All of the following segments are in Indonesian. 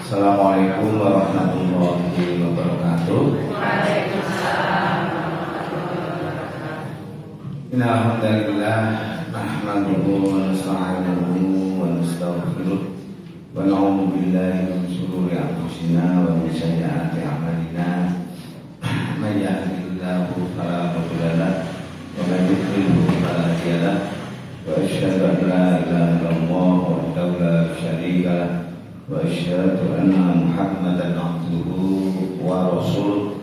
Assalamualaikum warahmatullahi wabarakatuh. Innal hamdalillah nahmaduhu wa nasta'inuhu wa nastaghfiruh wa na'udzu billahi min shururi anfusina wa min sayyiati a'malina. May yahdihillahu fala mudilla lahu wa may yudlil fala hadiya lahu. Wa asyhadu an la ilaha illallah wahdahu la syarika lahu wa asyhadu anna Muhammadan abduhu wa rasuluh.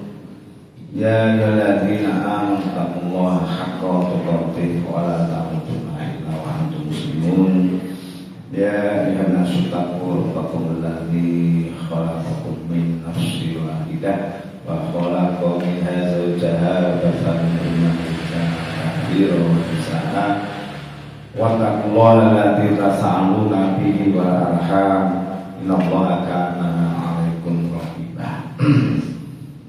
Ya ayyuhalladzina amanu taqullaha haqqa tuqatih wa la tamutunna illa wa antum muslimun. Ya ayyuhan nasu taqu rabbakum alladzi khalaqakum min nafsin wahidah wa khalaqa minha zawjaha wa bassa minhuma rijalan wa nisaa. Wa taqullaha alladzi tasaaluna bihi wal arham. Innallaha kana 'alaikum raqiba.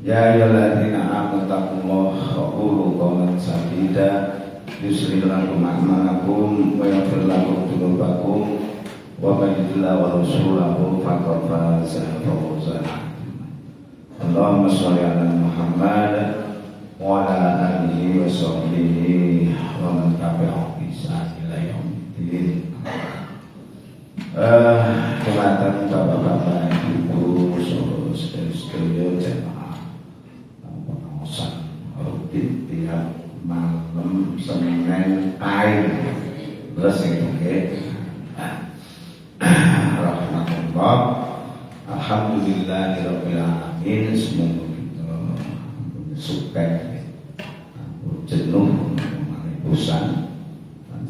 Ya ayyuhalladzina amanu taqullaha wa qulu qawlan sadida yuslih lakum a'malakum wa yaghfir lakum dzunubakum wa may yuti' rasulahu faqad faza fawzan 'azima. Allahumma shalli 'ala Muhammad wa 'ala alihi wa sahbihi wa man tabi'ahum bi ihsan ila yaumil Kematan bapak-bapak, ibu, saudara-saudara jemaah pengawasan rutin tiap malam Senin air terus itu rahmatullah. Alhamdulillahirabbil alamin. Semoga kita sukses jenuh bosan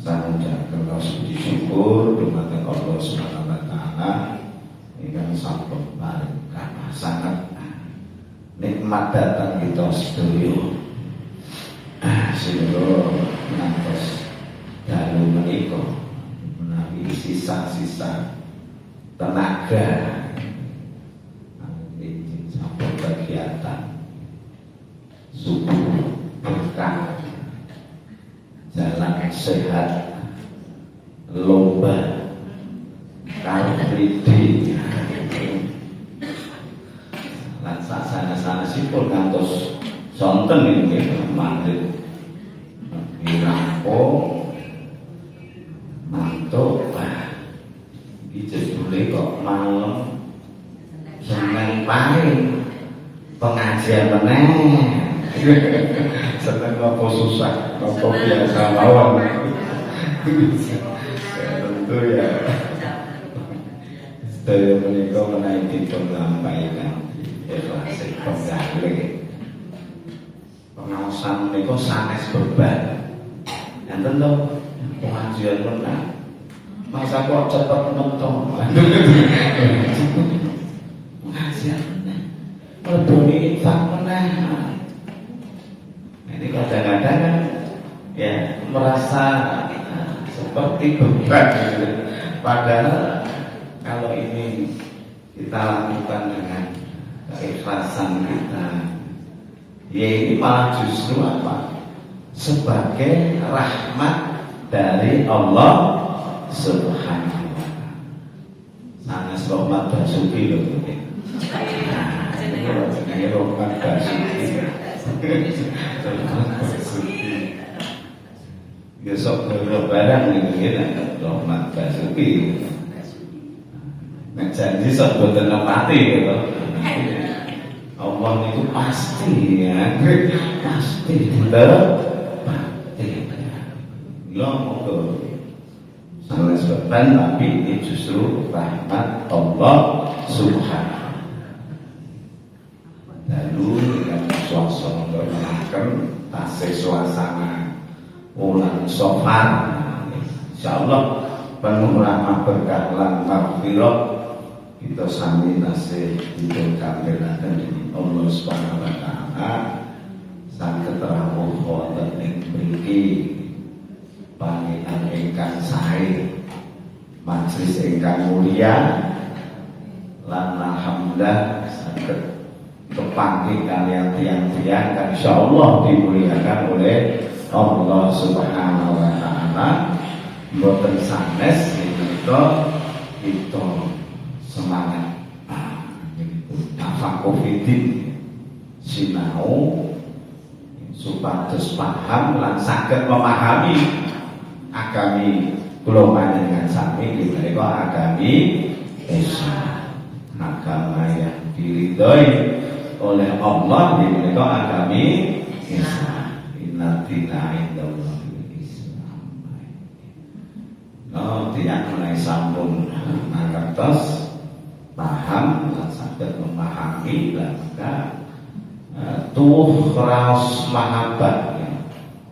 saya ucapkan puji syukur dumateng Allah Subhanahu wa taala ingkang sampun barokah sangat nikmat datang kita sedaya sehingga ngantos dalu menika menawi sisa-sisa tenaga sampun kegiatan subuh berkah jalan sehat lomba karpridi lan sana sipur kantos sonten ini mandiri rampung mantuk iki jebule kok malam Senin paling pengajian meneh. Seneng apa susah, apa biasa mawon. Tentu ya. Sedaya menika menawi dipun lampahkan ikhlas penggalih. Pengawasan menika sanes beban. Enten to pengajian meneh. Masa kok cepet mentok. Pengajian meneh. Leboni infak meneh. Ini kadang-kadang kan ya merasa seperti beban gitu. Padahal kalau ini kita lakukan dengan keikhlasan kita, ya ini malah justru apa? Sebagai rahmat dari Allah Subhanahu wa taala. Sanes rahmat Basuki loh. Nah, ini rahmat Basuki. Besok berlebaran ini rahmat Basuki. Janji sebut mati gitu. Allah itu pasti ya, pasti pasti. Lo mau salah sebab tapi ini justru rahmat Allah Subhanahu. Lalu yang suasana bermakan tasik suasana ulang sofar, insyaallah penuh rahmat berkah lan maghfirah kita sami tasik diberikan dari Allah Subhanahu wa taala. Saged rawuh wonten ing mriki panggilan ingkang sae, majelis ingkang mulia lan alhamdulillah saged kepanggih kalian tiang-tiang kan insyaallah dimuliakan oleh Allah Subhanahu wa taala. Mboten sanes kita semangat yatafaqahu sinau supados paham lan saged memahami agami kula panjenengan sami nggih menika agami Islam, agama yang diridhoi oleh Allah nggih menika agami Islam. Inna dina indallahil Islam. Tiyang menawi sampun ngantos paham lan saged memahami lan tuh raos mahabbat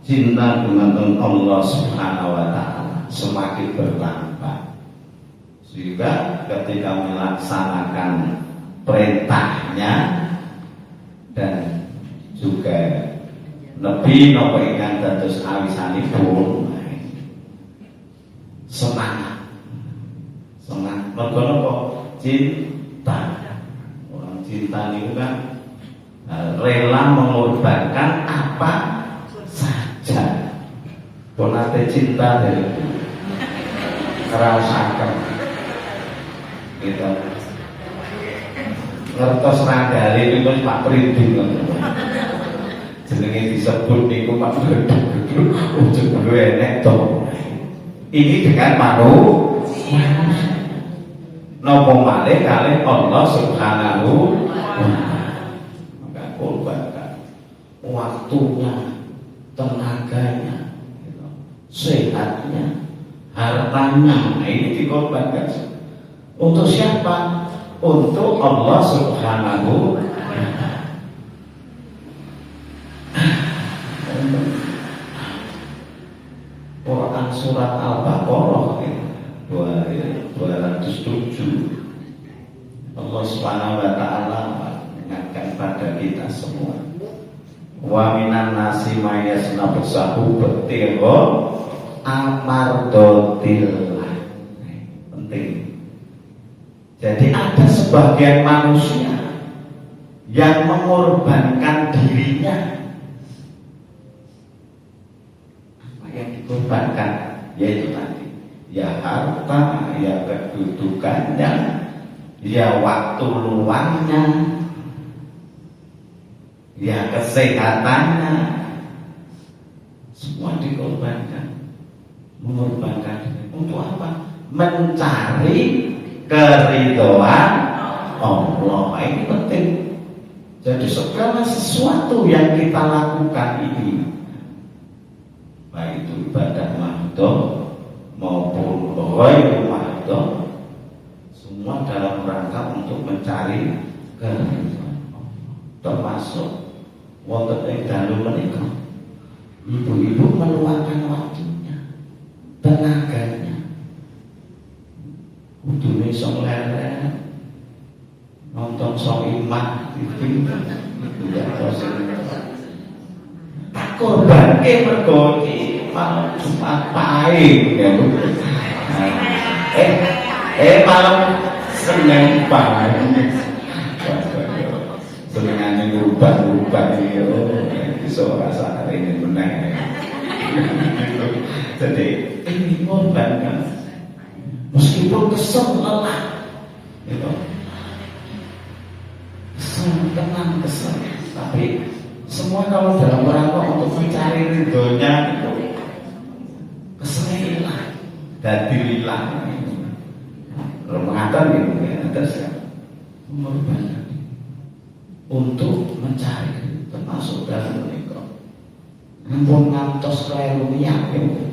cinta dengan Allah Subhanahu wa taala semakin bertambah, sehingga ketika melaksanakan perintahnya dan juga lebih napa ingkang dados awisanipun semangat mergo napa cinta. Orang cinta niku kan rela mengorbankan apa saja. Bonate cinta dari ngerasakan gitu. Ngertos randale niku Pak Printing jenenge disebut niku Pak Printing. Ujug enek to. Ini dengan manusia. Napa malih kalih Allah Subhanahu wa taala. Korbankan waktunya, tenaganya, sehatnya, hartanya. Ini dikorbankan untuk siapa? Untuk Allah Subhanahu wa taala. Quran surat Al-Baqarah 207 Allah Subhanahu wa taala mengingatkan pada kita semua, wa minan nasi mayasna besahu betiro amardotillah. Penting. Jadi ada sebagian manusia yang mengorbankan dirinya. Apa yang dikorbankan? Yaitu tadi, ya harta, ya kedudukannya, ya waktu luangnya, ya kesehatannya, semua dikorbankan. Mengorbankan untuk apa? Mencari keridhaan Allah. Ini penting. Jadi segala sesuatu yang kita lakukan ini, baik itu ibadah mahdoh maupun ghairu mahdoh, semua dalam rangka untuk mencari keridhaan Allah. Termasuk wonten ing dalu menika ibu-ibu meluangkan waktunya, tenaganya, kudune iso leren nonton Soimah TV ya terus tak korbanke mergo iki malam Jumat Pahing ya. Malam Senin Pahing senengane ngubah-ubah iki iso rasa ini meneh. Jadi ini korbankan meskipun kesel lelah gitu, tenang kesel, tapi semua kalau dalam rangka untuk mencari ridhonya itu keselilah dan dirilah mengatakan gitu ya, atas mengorbankan untuk mencari, termasuk dalam menikah. Namun ngantos keliru yakin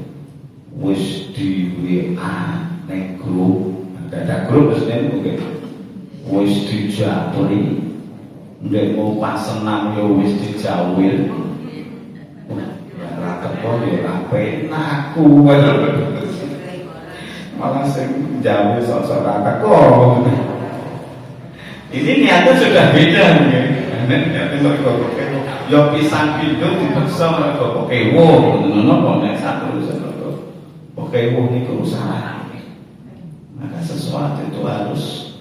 wis di WA nek grup, ada grup maksudnya mungkin wis dijabri, ndek mau pasenam yo wis dijawil. Ora kepo yo ora penak aku. Malah sing jawil sok-sok ora teko. Ini niatnya sudah beda nih. Yo pisang pindho dipeksa mergo kewo, ngono kok nek satu kewo niku salah. Maka sesuatu itu harus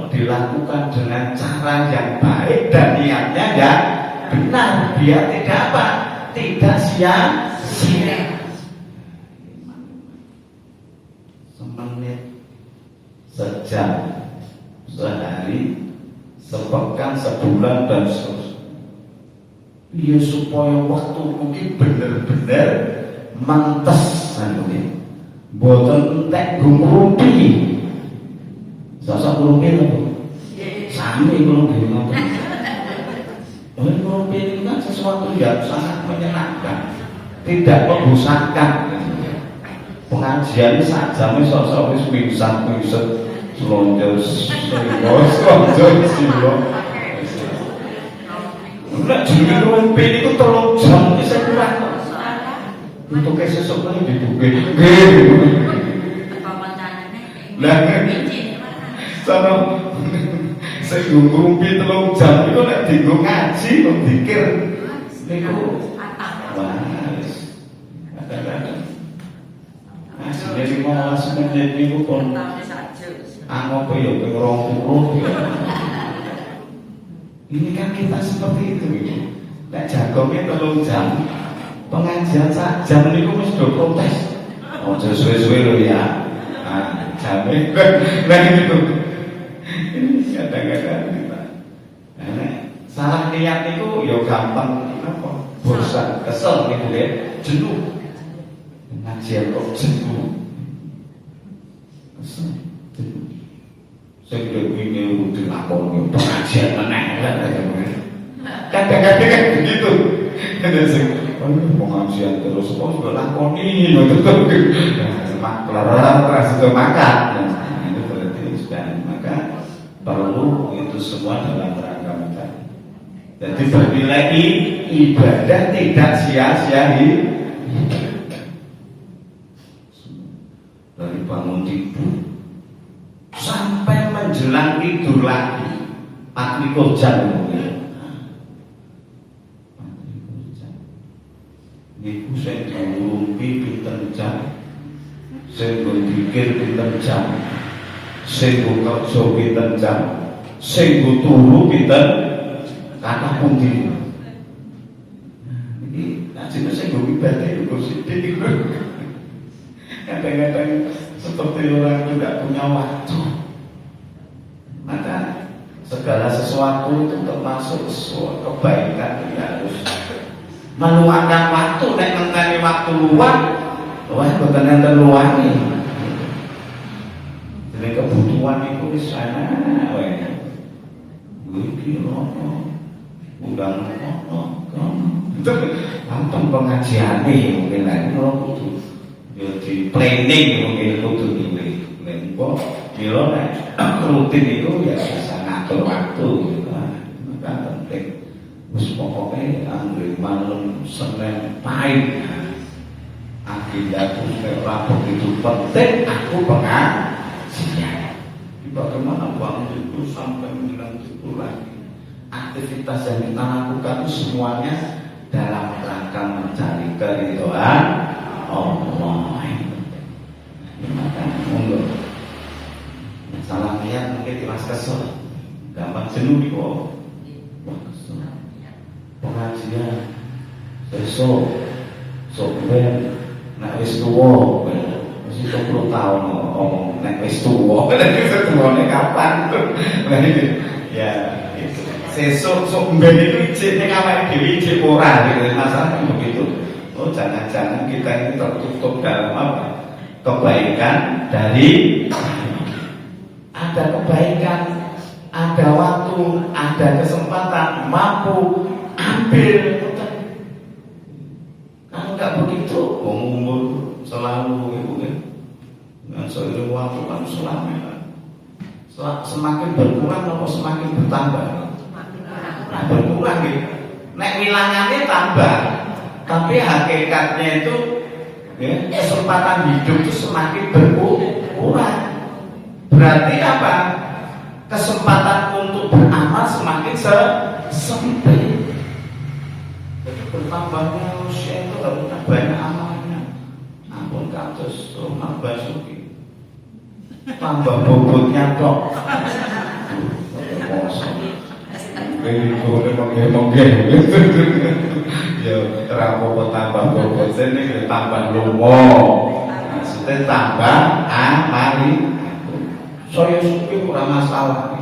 dilakukan dengan cara yang baik dan niatnya yang benar, biar tidak apa? Tidak sia-sia. Semenit, sejam, sehari, sepekan, sebulan dan seterusnya. Ya supaya waktu mungkin bener-bener mantes mungkin. Boten entek ngumpi. Sosok ngumpi lho. Sami ngumpi ngoten. Ngumpi itu kan sesuatu yang sangat menyenangkan, tidak membosankan. Pengajian saja sosok wis pingsan-pingsan selonjor silo. Nek jenenge ngumpi niku 3 jam wis kurang. Untuk sesuk kan dibuke. Lah sama sing ngumpi 3 jam iku nek dienggo ngaji kok dikir niku jadi 15 menit niku pun apa ya ping 20. Ini kan kita seperti itu gitu. Nek jagongnya 3 jam, pengajian sak jam niku wis do protes. Ojo suwe-suwe lho ya. Nah, jame nah itu. Kadang-kadang kita. Nah, salah niat niku ya gampang apa? Bosan, kesel niku ya, jenuh. Pengajian kok jenuh. Saya tidak ingin dilakoni pengajian meneh kadang-kadang kan begitu. Pengajian terus kok juga lakoni keras itu makan. Itu berarti sudah maka perlu itu semua dalam rangka mencari. Jadi bernilai ibadah tidak sia-sia dari bangun tidur sampai menjelang tidur lagi 24 jam niku saya ngumpi pinten jam, saya berpikir pinten jam, saya kerja pinten jam, saya turu pinten kata pundi. Ini nanti saya ibadah itu sedih. Kadang-kadang seperti orang tidak punya waktu. Maka segala sesuatu itu termasuk sesuatu kebaikan yang harus meluangkan waktu. Nek ngenteni waktu luang, wah boten enten luange. Jadi kebutuhan itu di sana, wae. Iki ono, undang ono, nonton pengajiane mungkin lagi ono kudu ya di planning mungkin kudu dipilih. Kok kira nek rutin itu ya bisa ngatur waktu gitu. Maka penting wis pokoke anggere malam Senin pahit agenda rapor itu penting aku pengajian. Bagaimana bangun itu sampai menjelang tidur lagi, aktivitas yang kita lakukan itu semuanya dalam rangka mencari keridhaan Allah. Maka monggo salah niat mungkin mas kesel, gampang jenuh di bawah. Wah kesel. Pengajian besok ben nek wis tuwa mesti 20 tahun ngomong nek wis tuwa tuwane kapan ya itu sesuk ben itu ijek nek awake dhewe ijek ora gitu masalah begitu. Oh jangan-jangan kita ini tertutup dalam apa kebaikan dari ada kebaikan, ada waktu, ada kesempatan, mampu ambil. Kalau nggak begitu, umur selalu itu kan, dengan seiring waktu kan selama semakin berkurang atau semakin bertambah? Nah, berkurang gitu. Nek wilangannya tambah, tapi hakikatnya itu ya, kesempatan hidup itu semakin berkurang. Berarti apa? Kesempatan untuk beramal semakin sempit. Jadi bertambahnya usia itu harus banyak amalnya. Ampun kados rumah basuki, tambah bobotnya tok. Ini boleh mengge. Ya rapopo tambah bobot ini tambah lomo. Maksudnya tambah amali. Saya suki kurang masalah.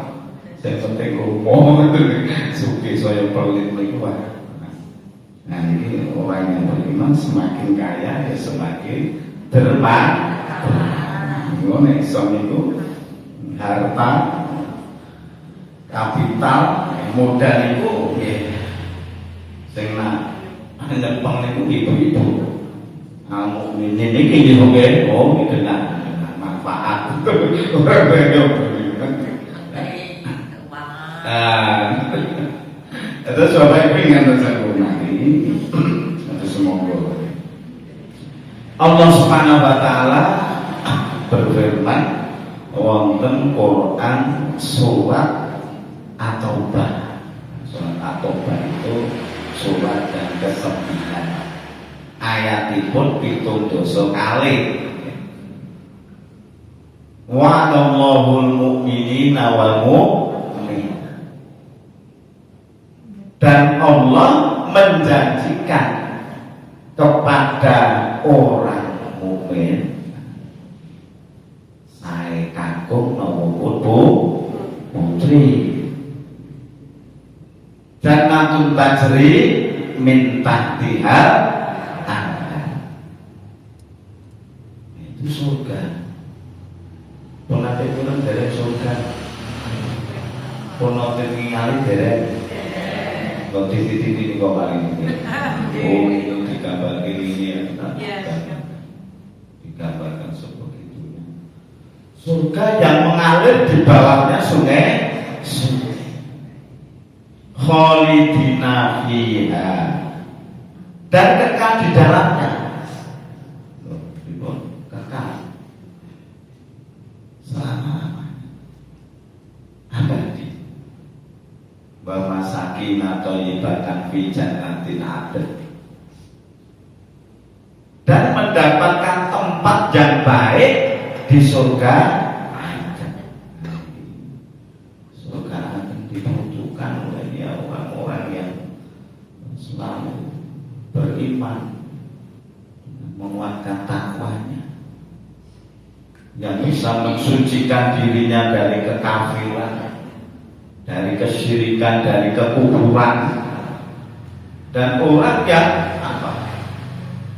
Saya penting ngomong itu suki saya pelit melihat. Nah ini orang yang beriman semakin kaya ya semakin terbaik. Ngono itu harta, kapital, modal itu ya. Sing nak nyepeng niku ibu-ibu. Mukmin ini nggih oh iki nak manfaat. Ora banyak. Terus Bapak ingin nanti semoga Allah Subhanahu wa taala berfirman wonten Quran surat At-Taubah. Surat At-Taubah itu surat yang ke-9. Ayatipun 7 kali. Wa'adallahul mu'minina wal mu'min. Dan Allah menjanjikan kepada orang mukmin saya kagum maupun putri jannatun tajri min tahtiha itu surga. Ponate pun dari surga. Ponate ningali dari kalau titik-titik kok kali ini. Oh itu digambar ini ya. Digambarkan seperti itu. Surga yang mengalir di bawahnya sungai. Khalidina fiha. Dan kekal di dalamnya. Kekal. Selama-lamanya. Abadi. Bahwa sakinah thayyibatan fi jannatin adn. Dan mendapatkan tempat yang baik di surga. Surga akan dibutuhkan oleh orang-orang yang selalu beriman, menguatkan takwanya, yang bisa mensucikan dirinya dari kekafiran, dari kesyirikan, dari kekufuran, dan orang yang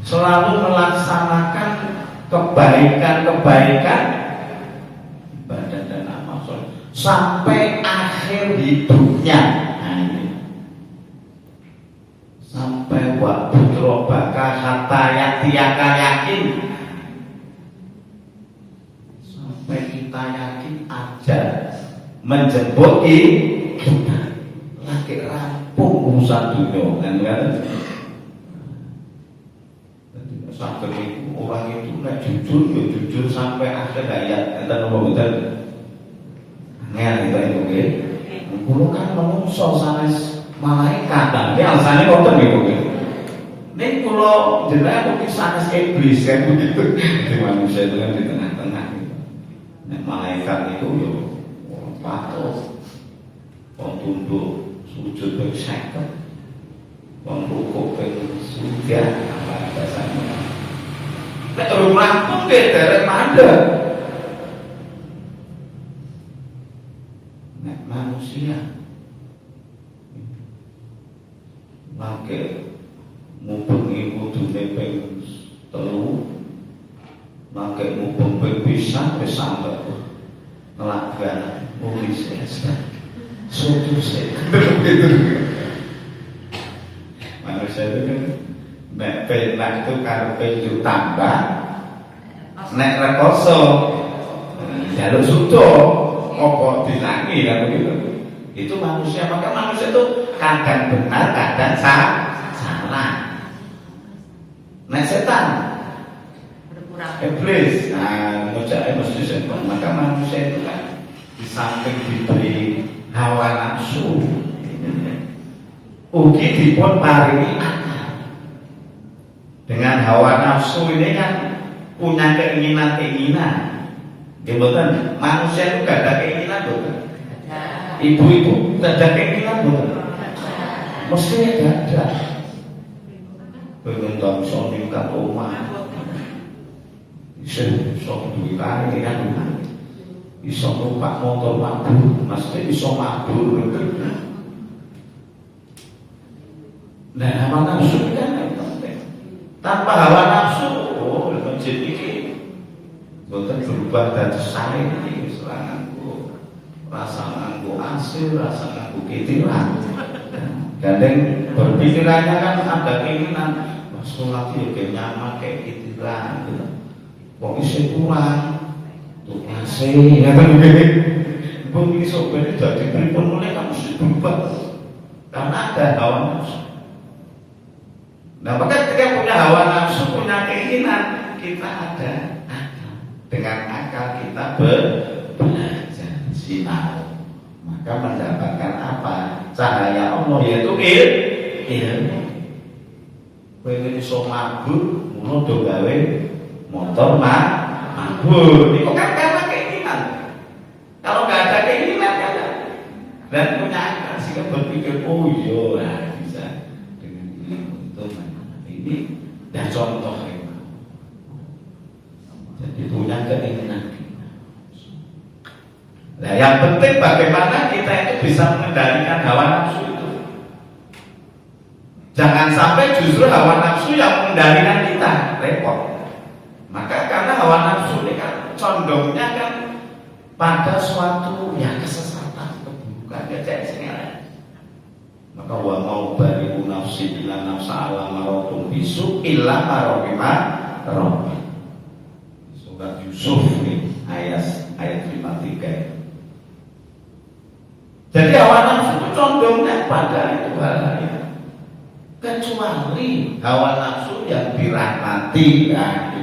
selalu melaksanakan kebaikan-kebaikan ibadah dan amal soleh sampai akhir hidupnya. Sampai waktu robaka hatta yatiyaka yakin, sampai kita yakin aja menjemput kita lagi rampung urusan dunia kan. Sampai orang itu nggak jujur, ya jujur sampai akhir hayat. Kita nomor betul, ngel itu oke. Kulo kan menungso sanes malaikat, tapi alasannya konten gitu. Nih kulo jelas mungkin sanes iblis kan begitu. Di manusia itu kan di tengah-tengah. Nah, malaikat itu yo patuh, tunduk, sujud berseket, rukuk bersujud, apa bahasanya. Nek urung rampung ge derek mandeg. Nek manusia mangke mubengi kudune ping 3, mangke mubeng ping pisan wis sampe nelaga mulis ya. Sujud manusia itu kan nek penak itu karepe yo tambah, nek rekoso jaluk sudo apa dilangi kan begitu. Itu manusia, maka manusia itu kadang benar, kadang salah. Nek setan iblis, nah mujahid mesti setan. Maka manusia itu kan di samping diberi hawa nafsu, ugi dipun paringi dengan hawa nafsu ini kan punya keinginan-keinginan. Ya betul, manusia itu gak ada keinginan betul. Ibu-ibu gak ada keinginan betul. Mestinya gak ada. Pengen tahu suami kat rumah, sok duit kali kan. iso numpak motor mabur, maksudnya iso mabur. Nah, hawa nafsu kan penting. Tanpa hawa nafsu, masjid ini boten berubah dari saya ini seranganku, rasa nganggo asil, rasa nganggo kitiran. Gandeng berpikirannya kan ada keinginan, sholat ya kayak nyaman kayak kitiran, gitu. Kok isi kurang, tuh ngasih, ya kan begini. Bung ini sobat jadi pripun mulai kamu mesti berubah, karena ada hawa nafsu. Nah, maka ketika punya hawa nafsu, punya keinginan, kita ada akal. Dengan akal kita belajar sinau, maka mendapatkan apa? Cahaya Allah, yaitu ilmu. Kowe iso mabur, ngono do gawe motor mabur. Itu kan karena keinginan. Kalau nggak ada keinginan kan, dan punya akal sehingga berpikir, oh iya, bisa dengan ilmu itu. Ini dan contoh ya. Jadi punya keinginan. Nah, yang penting bagaimana kita itu bisa mengendalikan hawa nafsu itu. Jangan sampai justru hawa nafsu yang mengendalikan kita, repot. Maka karena hawa nafsu ini kan condongnya kan pada suatu yang kesesatan, keburukan, kejadian. Maka wa mau bariku nafsi illa nafsa ala marotum bisu illa marobima robi. Surat Yusuf nih ayat 53. Jadi hawa nafsu itu condongnya pada itu hal-hal, kecuali hawa nafsu yang dirahmati, nah,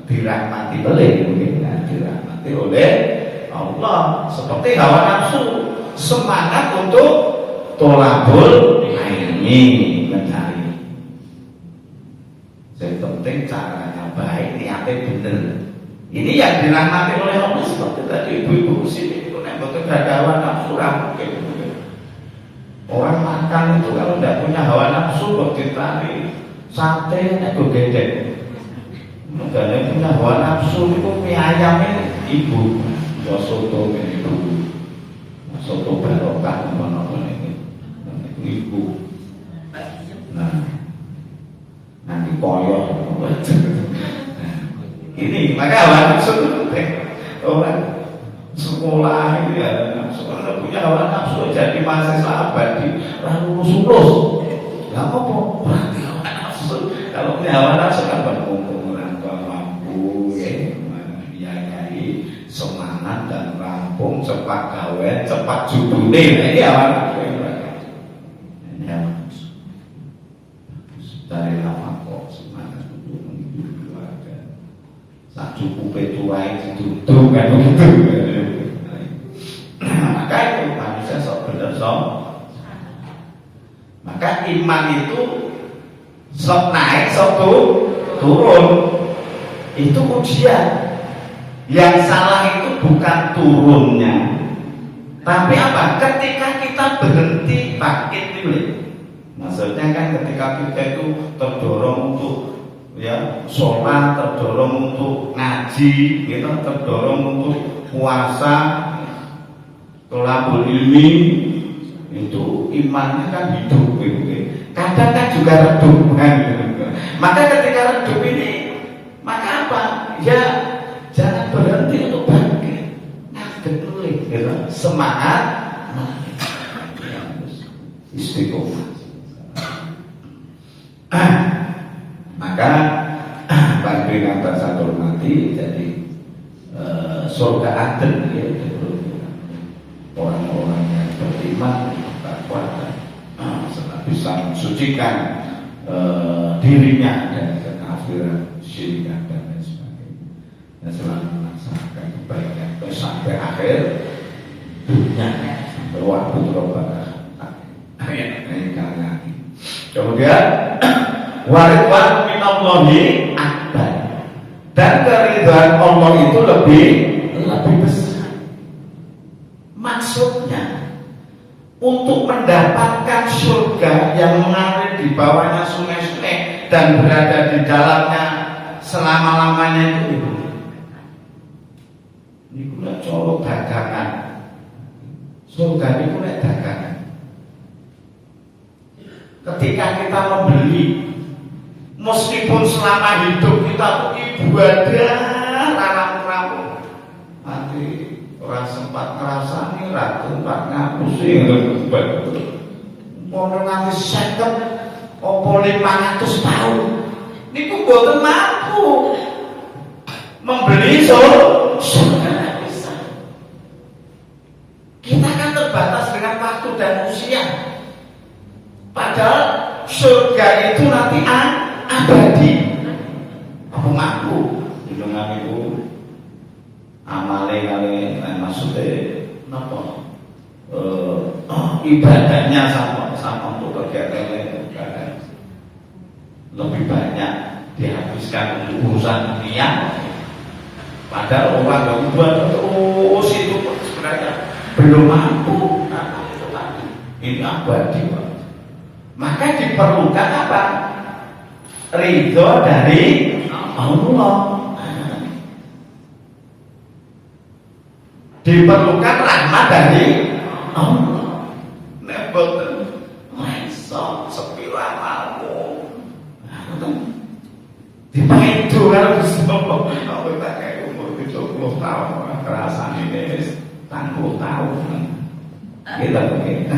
dirahmati oleh dirahmati oleh Allah, seperti hawa nafsu semangat untuk tolabul ilmi, mencari. Yang penting caranya baik, niatnya benar. Ini yang dirahmati oleh Allah, seperti tadi ibu-ibu sini itu nek mboten ada hawa nafsu mungkin. Orang makan itu kalau tidak punya hawa nafsu kok ditari sate nek go gedhe. Mudane punya hawa nafsu itu mie ayamnya ibu, soto ibu. Soto barokah ngono iki. Ibu. Nah, nanti koyo. Ini maka hawa nafsu itu penting. Orang sekolah itu ya sekolah punya hawa nafsu jadi mahasiswa abadi lalu lulus. Lah apa? Berarti hawa nafsu. Kalau punya hawa nafsu kan berkumpul orang tua mampu ya, biayai semangat dan rampung cepat gawe cepat judune. Ini hawa nafsu. Ini hawa nafsu. Dari lama kok semangat untuk menghidupi keluarga. Sak cukupe tuai dituduh kan begitu. Maka itu manusia sok bener sok. Maka iman itu sok naik sok turun. Itu ujian. Yang salah itu bukan turunnya, tapi apa? Ketika kita berhenti bangkit itu. Maksudnya kan ketika kita itu terdorong untuk ya sholat, terdorong untuk ngaji, kita terdorong untuk puasa, tolabul ilmi, itu imannya kan hidup gitu. Kadang kan juga redup kan. Maka ketika redup ini, maka apa? Ya jangan berhenti untuk bangkit, ngadeg gitu. Semangat, istiqomah. Maka bagi kata satu mati jadi surga adil ya, orang-orang yang beriman takwa bisa mensucikan dirinya dari kekafiran, syirik dan lain sebagainya, dan selalu melaksanakan kebaikan sampai akhir dunia, sampai waktu terobatan. Kemudian waridwan minallahi akbar, dan keridhaan Allah itu lebih besar. Maksudnya untuk mendapatkan surga yang mengalir di bawahnya sungai-sungai dan berada di dalamnya selama-lamanya itu niku nek cara dagangan. Surga niku nek dagangan. Ketika kita membeli, meskipun selama hidup kita ibadah ralang-ralang, nanti orang sempat ngerasani, ratu sempat ngapusi, mau nanti 50 opo 500 tahun, niku boten mampu membeli surga. Bisa. Kita kan terbatas dengan waktu dan usia. Padahal surga itu nanti abadi. Apa mampu? Dengan itu amale kali maksudnya napa? Ibadahnya sama untuk kegiatan lebih banyak dihabiskan untuk urusan dunia. Padahal orang yang ibadah terus itu sebenarnya belum mampu. Ini abadi, Pak. Maka diperlukan apa? Ridho dari Allah. Diperlukan rahmat dari Allah. Nek boten iso sepi amalmu. Dipaidu karo Gusti Allah. Apa tak kaya umur 70 tahun rasane wis 40 tahun. Kita begini,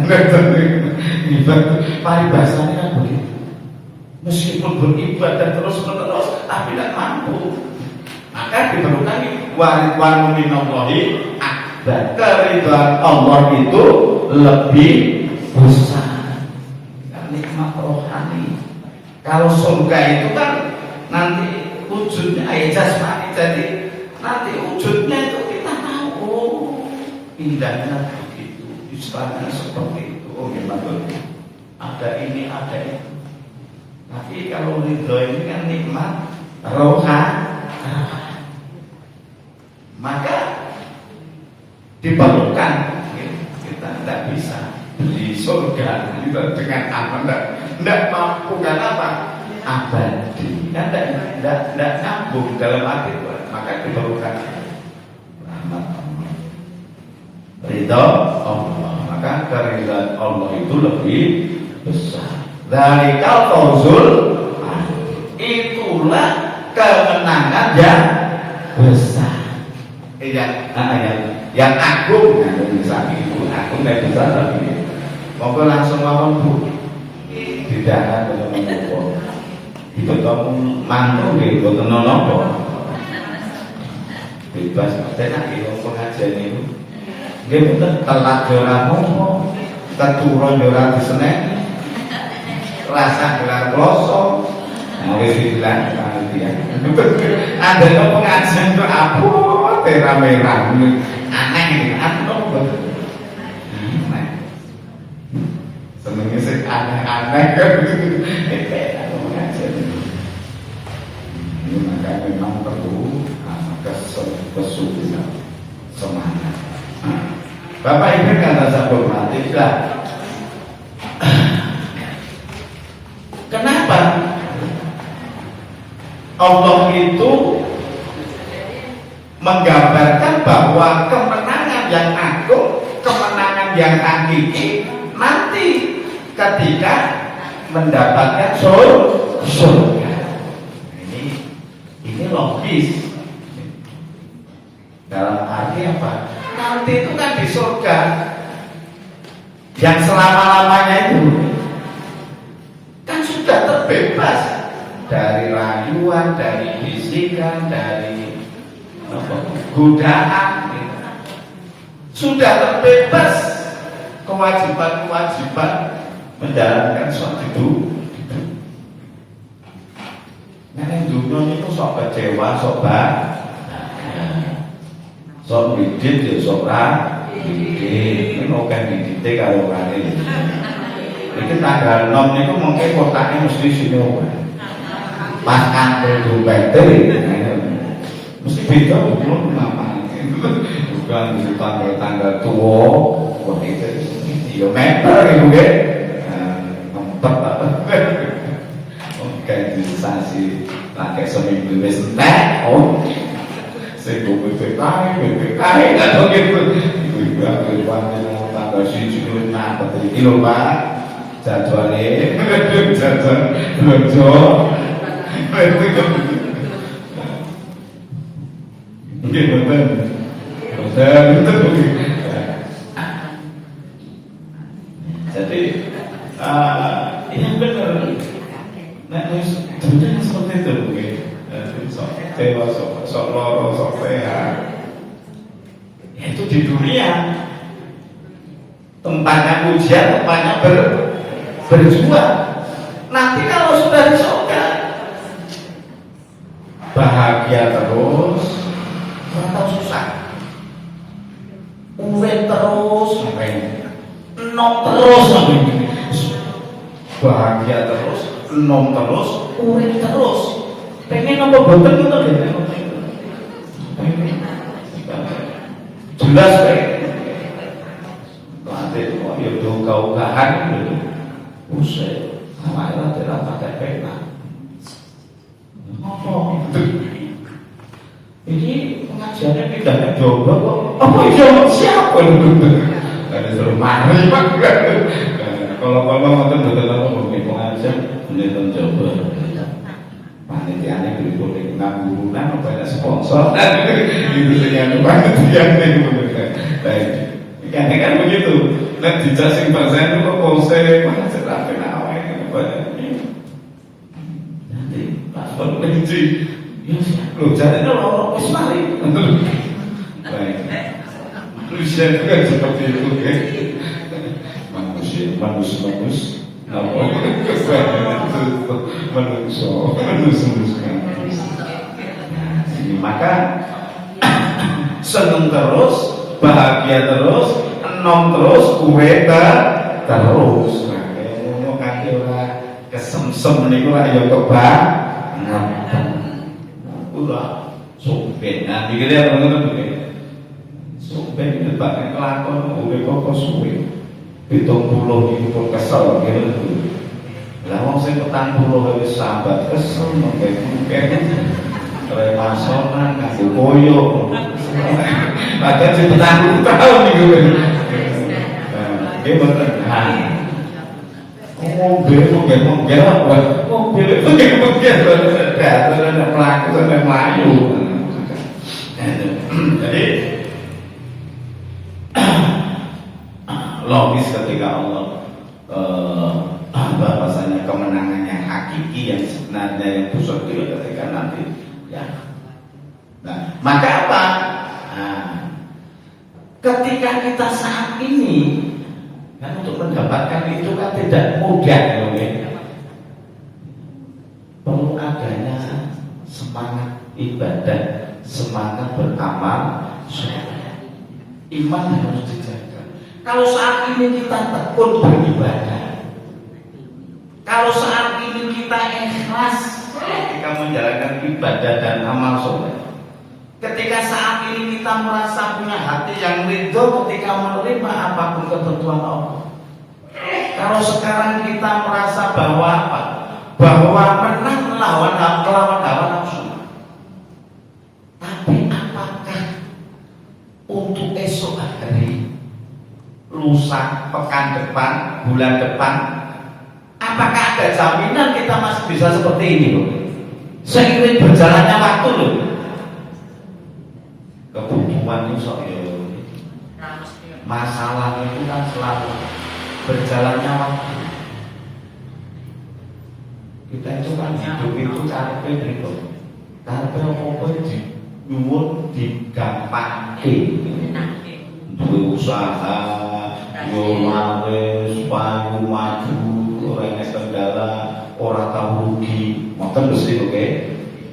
paribasanya kan begitu. Meskipun beribadah terus-menerus, tapi tidak mampu. Maka diperlukan waridwan minallahi akbar. Keridhaan Allah itu lebih besar. Nikmat rohani. Kalau surga itu kan nanti wujudnya jasmani, jadi nanti wujudnya itu kita tahu. Indahnya istilahnya seperti itu. Oh memang ada ini ada itu. Tapi kalau ridho ini kan nikmat rohani, maka diperlukan. Kita tidak bisa beli surga dengan apa? Tidak mampu. Kenapa? Abadi. Tidak nyambung dalam arti. Maka diperlukan rahmat Allah, ridho Allah. Maka keridhaan Allah itu lebih besar. Dari fawzul, itulah kemenangan yang besar, yang agung. Misalnya itu agung dan besar. Tapi monggo langsung ngomong Bu, tidak ada ngomong. Itu kamu mantu gitu, boten nopo. Bebas, tenan iki pengajian itu. Nggih mboten telat ora ngomong, keturun ora diseneni. Rasa gelar kloso. Wis dibilang panitia. Ada pengajian itu apa? Merah-merah. Aneh iki, anu mboten. Senengnya sih aneh-aneh kan. Ini maka memang perlu kesulitan semangat. Bapak Ibu kata saya hormati, kenapa Allah itu menggambarkan bahwa kemenangan yang agung, kemenangan yang hakiki nanti ketika mendapatkan surga. Ini logis. Dalam arti apa? Nanti itu kan di surga yang selama-lamanya itu kan sudah terbebas dari rayuan, dari bisikan, dari godaan, sudah terbebas kewajiban-kewajiban menjalankan suatu hidup. Nah, yang dunia itu sok kecewa, sok sok bidit ya sok bidit. Ini oke biditnya kalau kali ini tanggal 6 itu mungkin kotanya mesti sini pas kantor dompetnya mesti beda belum apa bukan di tanggal tua kok itu ya meter itu kan tempat apa organisasi pakai seminggu wis entek Saya PPKI atau gitu. Ibu kehidupan yang tanggal siji nah ini lho Pak. Jadwalnya jadwal lojo. Mungkin betul. Jadi ini benar. Nah, sebenarnya seperti itu mungkin. Sok dewa, sok loro, sok sehat. Itu di dunia. Tempatnya ujian, tempatnya berjuang. Nanti kalau sudah di surga, bahagia terus, atau susah. Uwe terus, enom terus, bahagia terus, enom terus, uwe terus. Pengen apa boten gitu jelas baik. Nanti kok ya uga-ugahan gitu. Usai, awalnya tidak pakai pena. Apa? Ini pengajiannya tidak coba kok. Apa itu siapa itu? Ada suruh mari pak. Kalau ngotot betul mungkin pengajian boleh coba. Panitianya berikutnya ngangguran apa ada sponsor itu dengan panitianya baik kan begitu dan dijelasin persen itu kok konsep mana cerita kenapa ini nanti paspor benci lo jadi lo mari baik manusia itu kan seperti itu kan manusia maka seneng terus, bahagia terus, enom terus, kue terus. Ngomong kaki ora kesemsem niku ora ya kebangetan. Ora sumpah. Nah, pikirnya ngono to. Sumpah itu bakal kelakon kue kok suwe. 70 itu pun kesel gitu. Lah wong sing 40 wis sambat kesel mungkin remasonan kasih koyo. Padahal sing 40 tahun niku. Nggih mboten. Mobil melaku melayu. Jadi logis ketika Allah bahwasanya kemenangan yang hakiki yang sebenarnya yang pusat itu ketika nanti ya. Nah, maka apa? Nah, ketika kita saat ini kan untuk mendapatkan itu kan tidak mudah ya. Perlu adanya semangat ibadah, semangat beramal, iman harus dijaga. Kalau saat ini kita tekun beribadah, kalau saat ini kita ikhlas ketika menjalankan ibadah dan amal soleh, ketika saat ini kita merasa punya hati yang ridho ketika menerima apapun ketentuan Allah, kalau sekarang kita merasa bahwa apa? Bahwa menang melawan hawa nafsu, tapi apakah untuk esok hari, lusa, pekan depan, bulan depan, apakah ada jaminan kita masih bisa seperti ini loh? Seiring berjalannya waktu loh. Kebutuhan itu masalah itu kan selalu berjalannya waktu. Kita itu kan hidup itu karepe berikut. Karepe apa-apa di nyuwun digampangke. Duwe usaha, yo laris, payu maju, ora enek kendala, ora tau rugi. Ngoten mesti oke.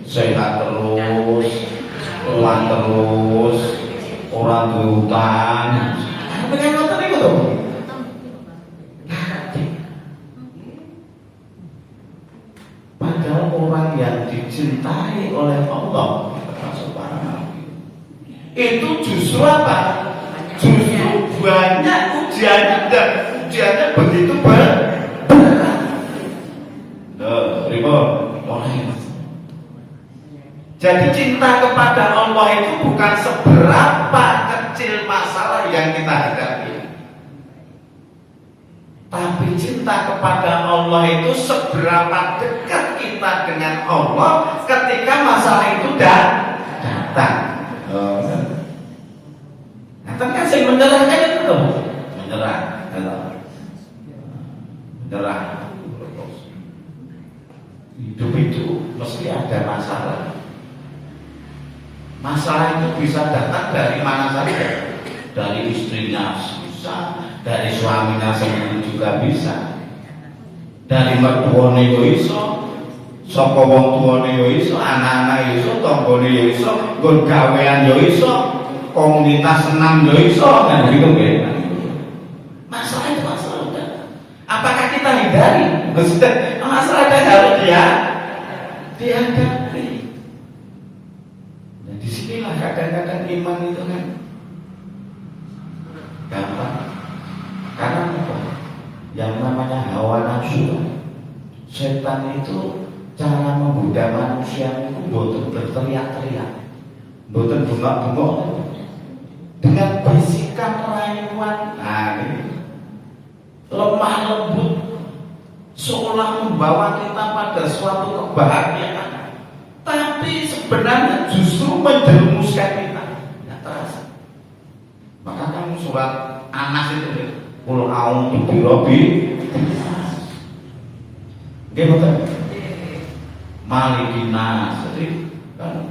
Sehat terus, uang terus, ora duwe utang. Pengen ngoten niku to. Padahal orang yang dicintai oleh Allah termasuk para nabi itu justru apa? Justru banyak ujiannya dan ujiannya begitu berat. Terima Jadi cinta kepada Allah itu bukan seberapa kecil masalah yang kita hadapi, tapi cinta kepada Allah itu seberapa dekat kita dengan Allah ketika masalah itu datang. Datang kan saya menyerah kan itu, menyerah. Hidup itu mesti ada masalah. Masalah itu bisa datang dari mana saja. Dari istrinya bisa, dari suaminya sendiri juga bisa, dari mertuane yo iso, saka wong tuane yo iso, anak-anak yo iso, tanggane yo iso, nggon gawean yo iso, komunitas senam yo iso, kan gitu nggih. Masalah itu masalah udah. Apakah kita hindari? Maksudnya masalah ada harus dihadapi. Dan disinilah kadang-kadang iman itu kan gampang. Karena apa? Yang namanya hawa nafsu, setan itu cara menggoda manusia itu boten berteriak-teriak, boten bengok-bengok, dengan bisikan rayuan, lemah lembut, seolah membawa kita pada suatu kebahagiaan, tapi sebenarnya justru menjerumuskan kita. Tidak terasa. Maka kamu surat Anas itu, Qul a'udzu birabbil nas. Nggih mboten? Malikin nas. Jadi kan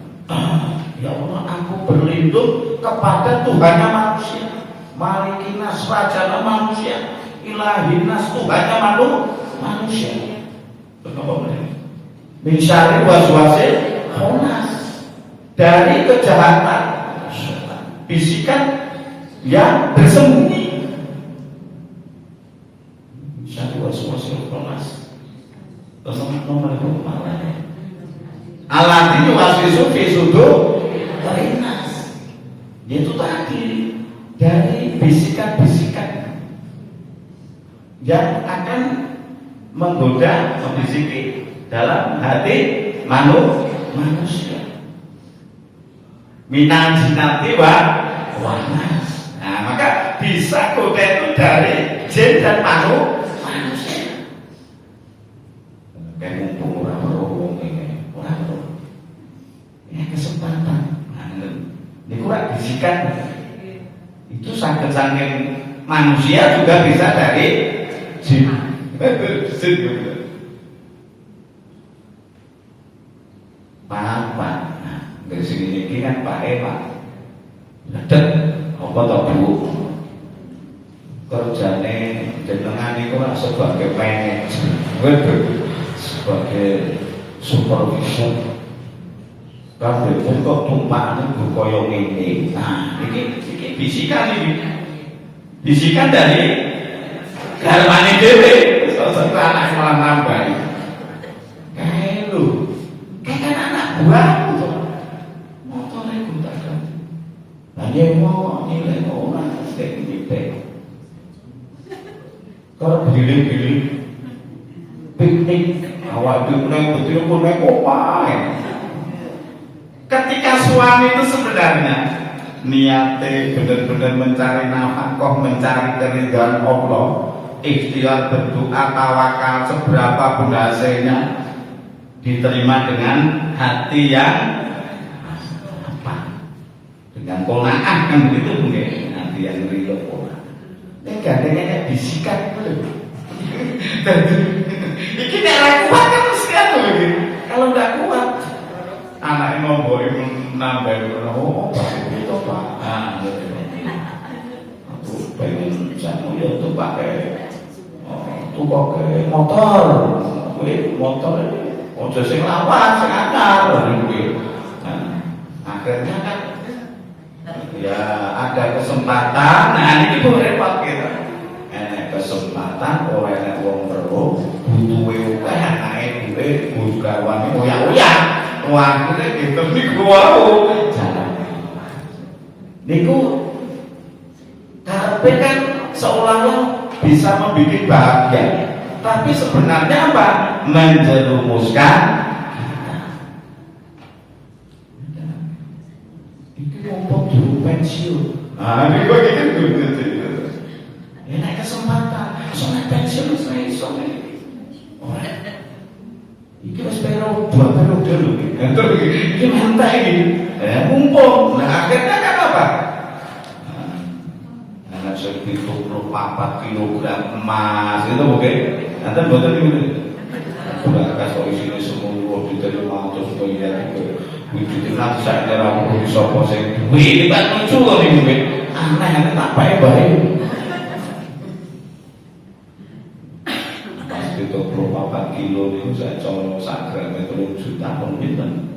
ya Allah, aku berlindung kepada Tuhannya manusia. Malikin nas, rajanya manusia. Ilahin nas, Tuhannya manusia. Kenapa begini? Min syarri waswasil khannas. Dari kejahatan bisikan yang bersembunyi. Syarri waswasil khannas. Nomor itu mana? Alladzi yuwaswisu fi sudur nas. Itu tadi dari bisikan-bisikan yang akan menggoda, membisiki dalam hati manusia. Minal jinnati wa nas. Nah, maka bisa goda itu dari jin dan manusia. Kayak mumpung orang berhubung ini, orang berhubung. Ini kesempatan. Ini kurang bisikan. Itu saking manusia juga bisa dari jin. Pak. Dari sini ini kan Pak Pak. Ngedet apa tau Bu? Kerjane jenengan iku sebagai manajer, sebagai supervisor. Kabeh kok tumpakane kaya ngene. Nah, iki bisikan iki. Bisikan dari garwane dhewe. Sosok anak malah nambahi. Kae lho. Kae kan anak buah. Motore guntak-ganti. Lah yen mau nilai ora sing dipek. Kalau giling-giling piknik awal itu betul pun kopai. Ketika suami itu sebenarnya niatnya benar-benar mencari nafkah, mencari keridhaan Allah, ikhtiar berdoa tawakal seberapa pun hasilnya diterima dengan hati yang apa? Dengan qanaah kan begitu mungkin hati yang ridho. Ini gandengnya bisikan itu. Ini nek kuat kan mesti anu iki. Kalau enggak kuat, anak ngombo iku nambah oh itu Pak. Aku pengen jamu ya tuh pakai motor. Kuwi motor ojo sing lawas, sing akar kuwi. Akhirnya kan ya ada kesempatan, nah ini tuh repot kita. Enak kesempatan, orang enak wong perlu, butuh akeh anake duwe, bugawane oyak-oyak. Wah, gitu niku wau. Jalan. Niku karepe kan seolah-olah bisa membuat bahagia. Tapi sebenarnya apa? Menjerumuskan. Ini gue gitu. Ini kesempatan. Soalnya pensiun saya iso. Iki wis pero 2 periode lho. Entuk iki mantap iki. Mumpung. Nah, akhirnya kan apa? Anak saya 74 kilogram emas itu oke. Nanti boten niku. Bukan kasih isine semua diterima terus bayar itu. Begitu nanti saya kira perlu disopo sing duwe. Ini kan lucu kok niku. Aneh tak bae-bae. Itu 24 kilo itu saya colok sakral itu juta pun pinten.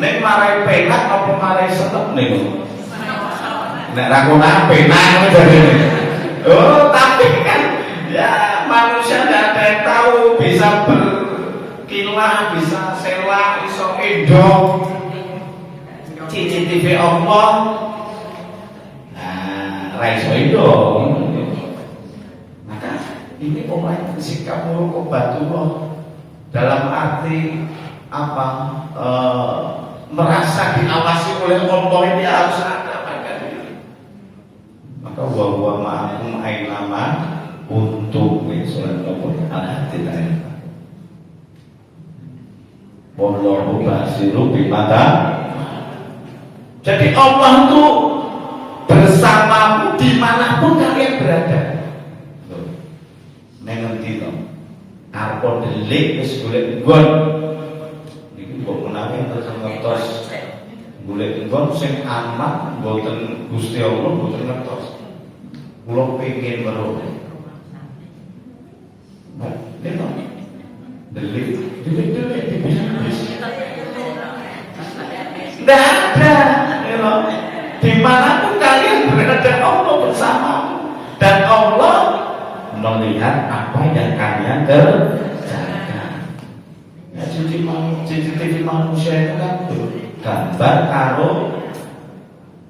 Nek marai penak apa marai senep niku? Nek ra kono penak jare. Oh, tapi kan ya manusia tidak ada yang tahu bisa berkilah, bisa sewa, iso endong. CCTV Allah. Raiso itu, maka ini pemain sikap merokok batu dalam arti apa? Merasa diawasi oleh Allah ini harus ada pada diri. Maka wa ma'akum ainama untuk surat Al-Hadidah. Wallahu basiru bimata. Jadi Allah itu bersamamu dimanapun kalian berada. Mengerti dong? Arpo delik wis golek nggon. Iki kok menawi terus ngertos golek nggon sing aman mboten Gusti Allah mboten ngertos. Kula pengin weruh. Nah, lha delik di bisnis. Nggak ada, dimanapun kalian berada Allah bersamamu dan Allah melihat apa yang kalian kerjakan. Ya, CCTV manusia itu kan gambar karo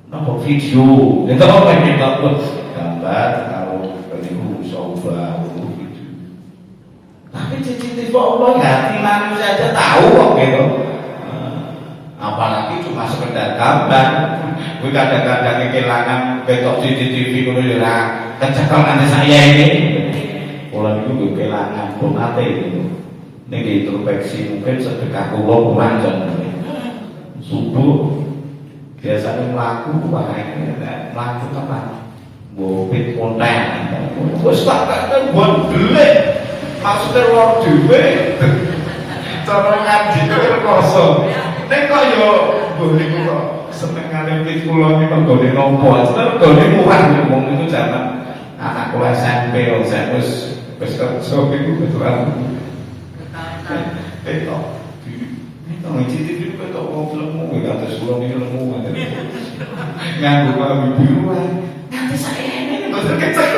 nopo video, itu apa yang gambar karo penipu coba video. Tapi CCTV Allah hati manusia aja tahu kok gitu. Apalagi cuma sekedar gambar. Gue kadang-kadang kehilangan ketok CCTV ngono ya kecekel nanti saya ini. Kalau itu gue kehilangan bonate gitu. Ini introspeksi mungkin sedekah kula kurang jan. Subuh biasanya melaku melaku apa? Bobit konten. Wes tak kan buat delik. Maksudnya wong dhewe. Cara ngaji rekoso. Nek kok yo boleh kok seneng ngalim kula iki kok gone nopo aja gone murah wong itu zaman anak kula SMP wis kerja iku keturunan itu ngicipi itu kok wong lemu ya atas kula iki lemu nganggo kami biru nanti saya ini boten kecek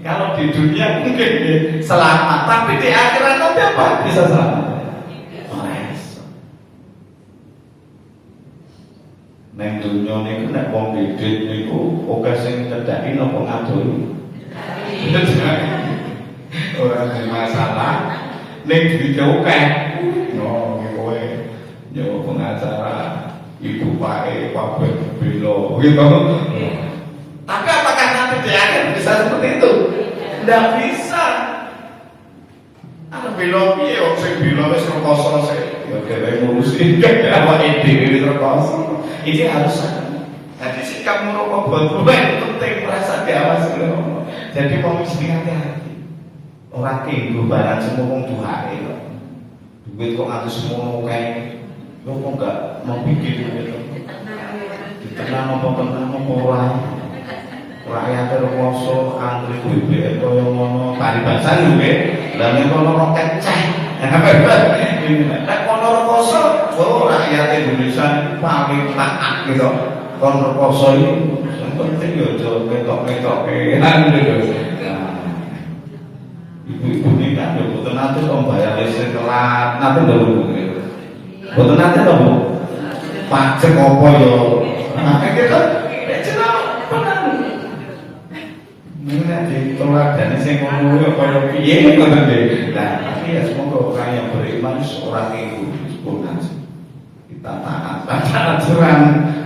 kalau di dunia mungkin selamat, tapi di akhirat nanti apa bisa selamat? Neng dunia ni kena wong didit niku oke sing cedhaki napa ngadoni. Ora ada masalah. Neng dijauke. No, kowe yo pengacara ibu pae kabeh belo gitu. Tapi apakah nanti di akhir bisa seperti itu? Tidak bisa. Ada belo piye wong sing belo wis rekoso sik. Ya dhewe ngurusi awake dhewe rekoso. Ini harus ada. Jadi sikap merokok buat penting merasa diawasi oleh Allah. Jadi mau mesti hati-hati. Orang kinggu barang semua wong duhake kok. Duit kok ngatus semua kayak lo kok enggak mau bikin gitu. Tenang apa ora. Rakyat terposo antri BBM kaya ngono paribasan lho nggih. Lah nek kono roket ceh. Nek kono rekoso, rakyat Indonesia paling taat gitu. Kono rekoso iki sing penting yo aja ketok-ketoke kan lho. Ibu-ibu ini kan boten nate kok bayar listrik telat, nate lho. Boten nate to, Bu. Pajak apa yo. Nah, kita jeneng penan. Ini di tuladane sing ngono ya kaya piye ngoten nggih. Nah, tapi ya semoga orang yang beriman seorang itu disebutkan kita taat pada aturan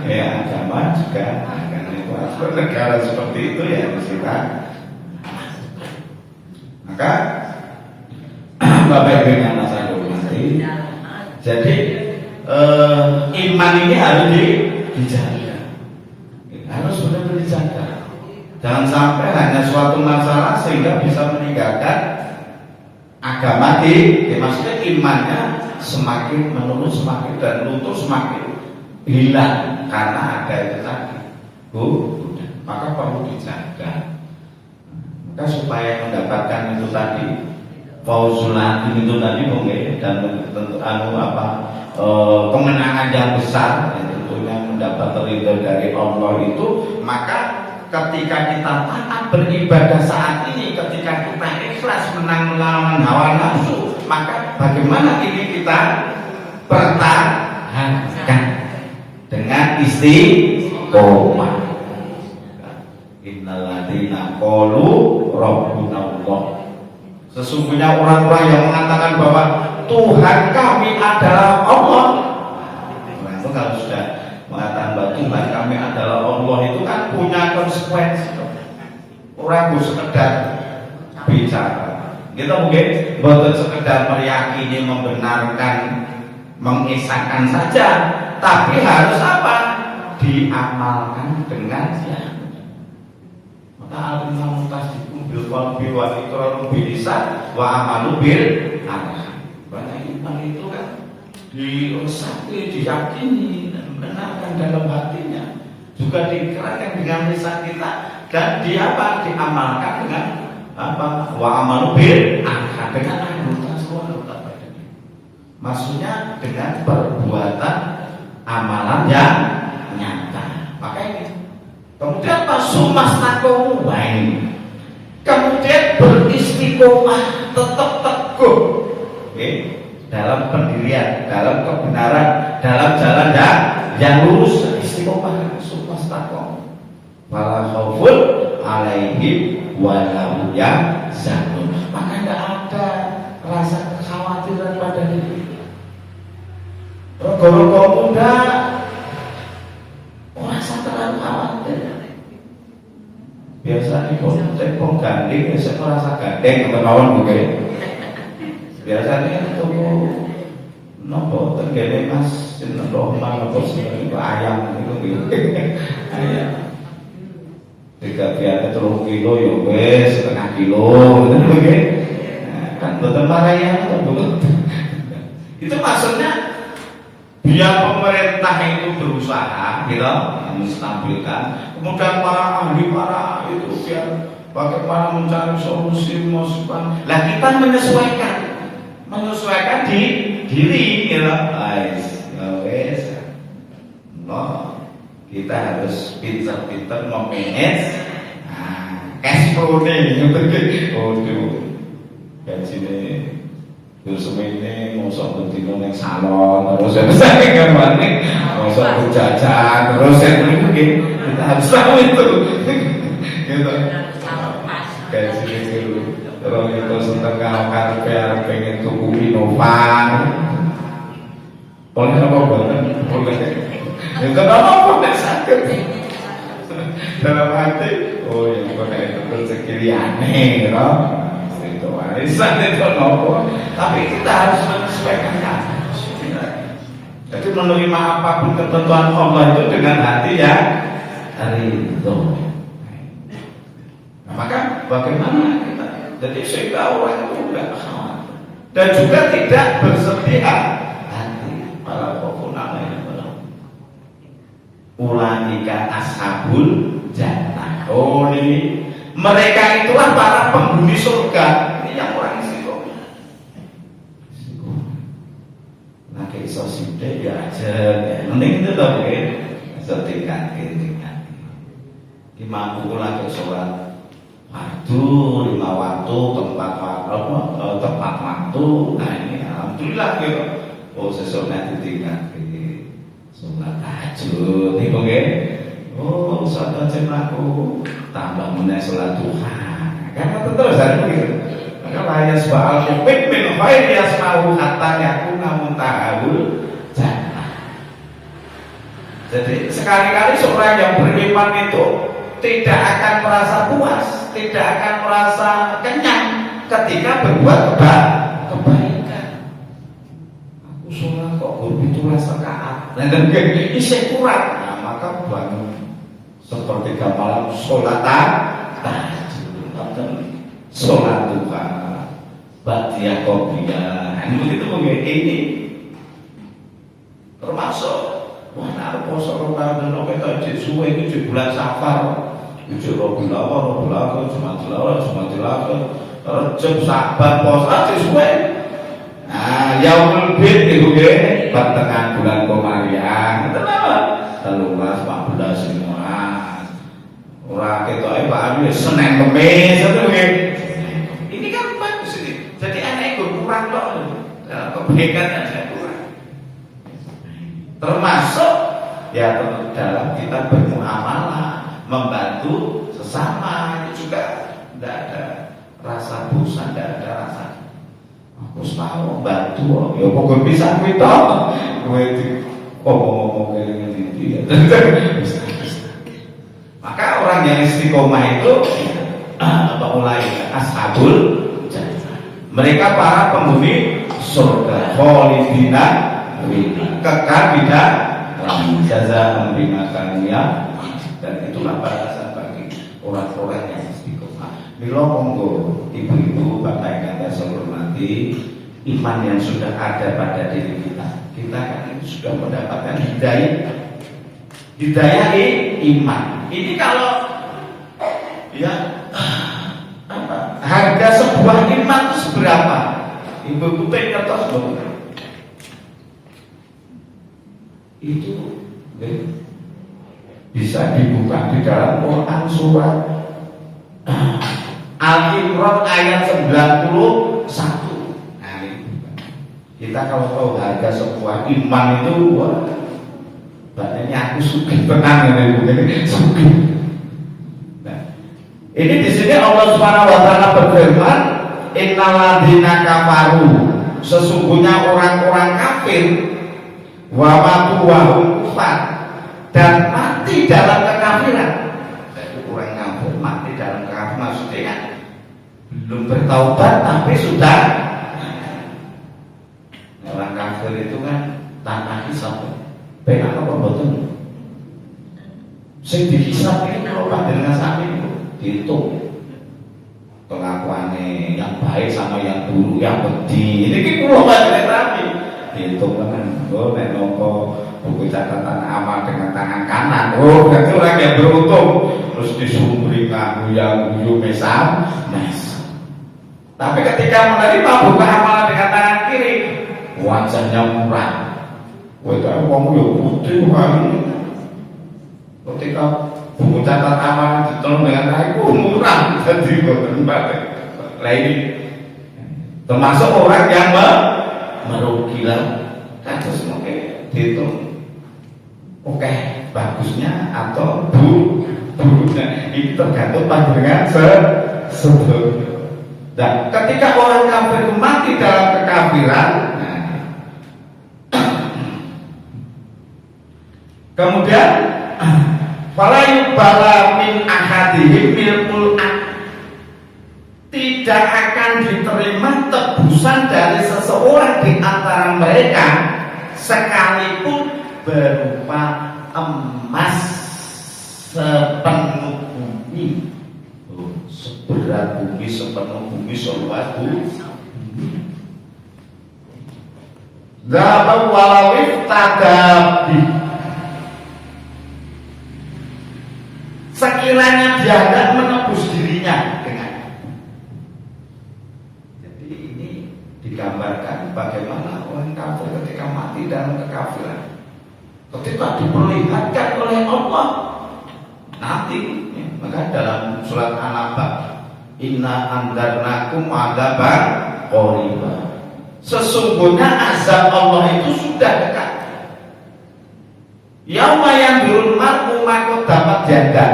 ya agama juga karena itu aturan negara seperti itu ya kita. Maka Bapak Ibu yang saya hormati, jadi iman ini harus dijaga, harus benar-benar dijaga. Jangan sampai hanya suatu masalah sehingga bisa meninggalkan agama maksudnya imannya semakin menurun semakin dan luntur semakin hilang karena ada itu tadi. Maka perlu dijaga. Maka supaya mendapatkan itu tadi fauzulatin itu tadi mungkin dan tentu kemenangan yang besar yang tentunya mendapat ridho dari Allah itu, maka ketika kita taat beribadah saat ini, ketika kita ikhlas menang melawan hawa nafsu, maka bagaimana ini kita pertahankan dengan istiqomah. Innalladzina qalu rabbuna Allah. Sesungguhnya orang-orang yang mengatakan bahwa Tuhan kami adalah Allah. Nah, itu kalau sudah mengatakan bahwa Tuhan kami adalah Allah itu kan punya konsekuensi. Orang itu sekedar bicara. Kita mungkin bukan sekedar meyakini, membenarkan, mengisahkan saja, tapi harus apa? Diamalkan dengan ta'alimul tasdiqu bil qalbi wa iqraru bil lisan wa amalu bil arham. Banyak iman itu kan diresapi, diyakini dan benarkan dalam hatinya, juga dikerahkan dengan lisan kita dan diamalkan dengan wa amalu bil arham, dengan anggota badan. Maksudnya dengan perbuatan amalan yang nyata. Makanya kemudian sumas takomu wae. Kemudian beristiqomah, tetap teguh dalam pendirian, dalam kebenaran, dalam jalan yang lurus. Istiqomah sumas takomu. Wala khaufun alaihim wala hum yahzanun. Maka tidak ada rasa kekhawatiran pada diri. Rogo-rogo muda rasa terlalu khawatir. Biasa nih kalau tepung gandeng, saya merasa gandeng kawan mungkin. Biasanya itu nopo tenggene mas, nopo nopo sih ayam itu ayam. 3 kilo ya wes, setengah kilo, gitu mungkin. Kan betul marahnya itu. Itu maksudnya biar pemerintah itu berusaha, gitu, menstabilkan. Kemudian para ahli, para itu biar bagaimana mencari solusi, masukan. Lah kita menyesuaikan di diri, gitu. Wes, kita harus pintar-pintar memanage cash flow nih, gaji nih. Terus ini mosok bentino neng salon, terus saya kan nih mosok berjajan, terus saya begini, kita harus tahu itu, gitu. Kayak sini terus itu setengah karpet pengen tuku Innova, boleh apa boleh, itu apa nggak sakit dalam hati, oh ya boleh itu rezeki aneh, gitu. Itu warisan itu nopo, tapi kita harus menyesuaikan. Jadi menerima apapun ketentuan Allah itu dengan hati yang ridho. Nah, maka bagaimana kita? Jadi sehingga orang itu tidak khawatir dan juga tidak bersedih hati. Para pokoknya ulaika ashabul jannah. Oh ini mereka itulah para penghuni surga. Ini yang orang istiqomah. Nah kayak iso sithik ya aja. Mending itu toh nggih. Setingkat. Ki mampu kula sholat fardu 5 waktu tepat waktu. Nah ini alhamdulillah gitu. Oh sesuk nanti tingkat sholat tahajud niku nggih. Oh, sholat jam aku tambah meneh sholat duha. Kan terus hari ini. Maka layas ba'al mu'min min khairi yasma'u hatta yakuna muntahul jannah. Jadi sekali-kali seorang yang beriman itu tidak akan merasa puas, tidak akan merasa kenyang ketika berbuat kebaikan. Aku sholat kok begitu rakaat, dan isi kurang, nah, maka bangun sepertiga malam sholat tahajud, sholat duha, ba'diyah qobliyah, begitu mungkin ini termasuk. Wah, nak poso Ramadan kita cek suwe itu cek bulan Safar, cek Rabiul Awal, Rejab, Saban, poso cek suwe. Nah, Yaumul Bid itu gini, pertengahan bulan Komariah, kenapa? 13, 14 semua. Orang kita Pak Abi Senin Kemis itu gini. Ini kan bagus ini. Jadi anak ikut kurang loh. Kebaikan ada kurang. Termasuk ya dalam kita bermuamalah, membantu sesama itu juga tidak ada rasa bosan, tidak ada rasa aku mau bantu, ya pokoknya bisa kita, ngomong ini. Maka orang yang istiqomah itu mulai ashabul jannah. Mereka para penghuni surga, khalidina kekal tidak jaza bima kania, dan itulah balasan bagi orang-orang yang istiqomah. Mila monggo ibu-ibu, bapak yang saya hormati, iman yang sudah ada pada diri kita kan sudah mendapatkan hidayah iman. Ini kalau ya harga sebuah iman itu seberapa? Ibu-ibu ngertos belum? Itu bisa dibuka di dalam Quran surat Al-Imran ayat 91. Nah, kita kalau tahu harga sebuah iman itu, wah, maknanya aku suka tenang ini suka. Nah, ini di sini Allah Subhanahu wa taala berfirman, innal ladzina kafaru, sesungguhnya orang-orang kafir, wa matu wa hum kufar, dan mati dalam kekafiran. Jadi orang kafir mati dalam kekafiran, maksudnya kan belum bertaubat tapi sudah. Orang kafir itu kan tanah hisab. Benar apa betul? Sing dihisab ini kalau dengan sami itu dihitung pengakuannya yang baik sama yang buruk, yang pedih. Ini kan pulau rapi. Dihitung kan, oh nek nopo buku catatan amal dengan tangan kanan, oh berarti orang yang beruntung. Terus disumbri ngaku yang guyu mesam. Tapi ketika menerima buku amalan dengan tangan kiri, wajahnya murah. Wah, kamu ya putih kali. Ketika buku catatan amalan ditolong dengan tangan murah, jadi ini termasuk orang yang merugilah, kan terus mungkin dihitung oke bagusnya atau buruknya itu tergantung pandangan sebelumnya. Dan ketika orang kafir mati dalam kekafiran, kemudian fala yubala min ahadihim milkul tidak akan diterima tebusan dari seseorang di antara mereka sekalipun berupa emas sepenuh bumi, seberat bumi, sepenuh bumi, seluas bumi. Dzaba walawif tadabi, sekiranya dia hendak menebus dirinya dengan. Jadi ini digambarkan bagaimana orang kafir ketika mati dalam kekafiran, ketika diperlihatkan oleh Allah nanti, ya, maka dalam surat An-Naba, inna andarnakum adzaban qariba, sesungguhnya azab Allah itu sudah dekat. Yauma yanzurul mar'u ma qaddamat yadah,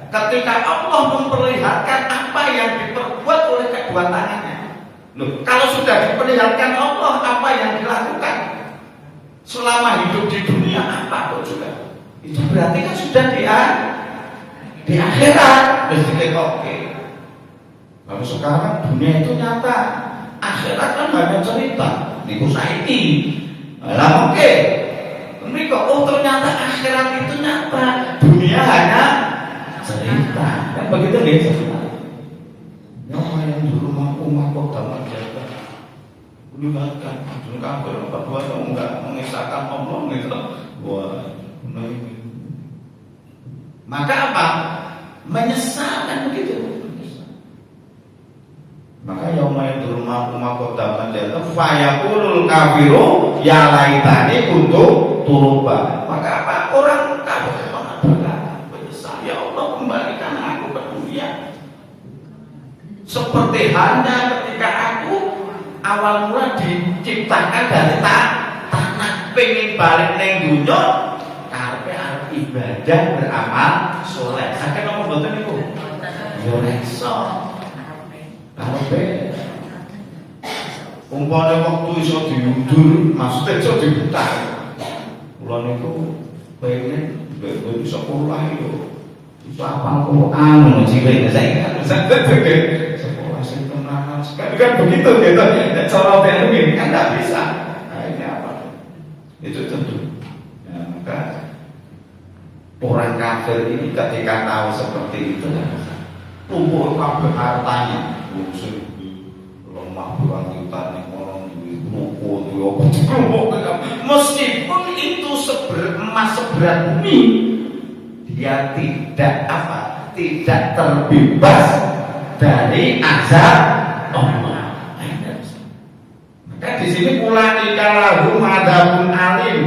ketika Allah memperlihatkan apa yang Loh, kalau sudah diperlihatkan Allah apa yang dilakukan selama hidup di dunia apa kok juga? Itu berarti kan sudah di akhirat mesti oke. Kalau sekarang dunia itu nyata, akhirat kan hanya cerita. Niku saiki. Lah oke. Ini kok ternyata akhirat itu nyata, dunia hanya cerita. Kan begitu guys. Yang dulu umat kota masyarakat melibatkan dulu kafir apa dua enggak mengisahkan Allah gitu. Wah, maka apa? Menyesalkan begitu. Maka yauma yadurul ma'u kota masyarakat fayaqulul kafiru ya laitani untuk turuba. Maka apa? Orang kafir mengatakan menyesal, ya Allah kembalikan aku ke dunia. Seperti halnya ketika aku awal mula diciptakan dari tanah, pengen balik neng dunia, karepe arep ibadah beramal soleh. Sakit nomor boten niku. Yo rekso. Karepe umpane waktu iso diundur, maksudnya iso diputar. Kula niku pengen iso sekolah yo. Iso apal Quran cilik saiki kan sekolah sing tenanan. Kan begitu gitu. Cara teknik kan enggak bisa. Nah, ini apa? Itu tentu. Ya, maka orang kafir ini ketika tahu seperti itu tumpuk kabeh hartanya. Musuh lemah kurang juta nih orang buku meskipun itu emas seberat bumi, dia tidak tidak terbebas dari azab Allah. Maka di sini pula dikalahu adabun alim.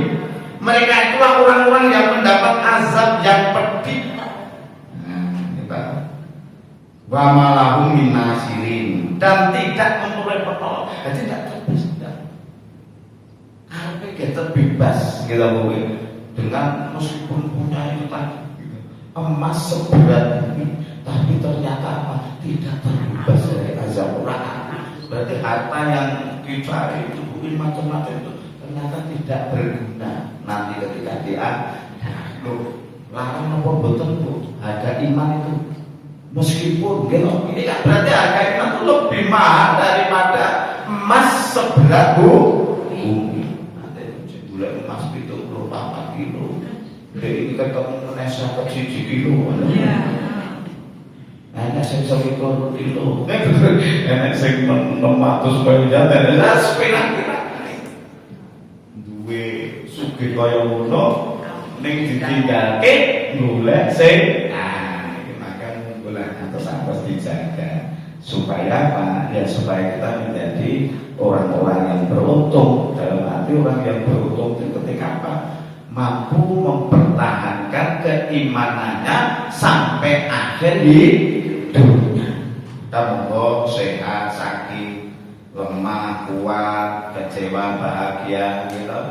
Mereka itulah orang-orang yang mendapat azab yang pedih. Wa malahum min nasirin, dan tidak memperoleh penolong. Jadi tidak terbebas. Karena dia terbebas kita boleh dengan meskipun punya itu tadi emas seberat bumi, tapi ternyata apa? Tidak terbebas dari azab neraka. Berarti harta yang dicari itu bukan macam-macam itu ternyata tidak berguna nanti ketika dia larang apa betul bu ada iman itu. Meskipun gitu, ini kan berarti harga iman itu lebih mahal daripada emas seberat bumi. Nanti bulan emas itu 24 kilo. Jadi ini ketemu Indonesia ke 1 kilo. Enak sing 1 kilo. Enak sing 600 miliar dan sepira-pira. Duwe sugih kaya ngono ning ditinggalke golek sing harus dijaga supaya apa? Ya supaya kita menjadi orang-orang yang beruntung. Dalam arti orang yang beruntung itu ketika apa? Mampu mempertahankan keimanannya sampai akhir hidupnya. Kita monggo sehat, sakit, lemah, kuat, kecewa, bahagia, gitu.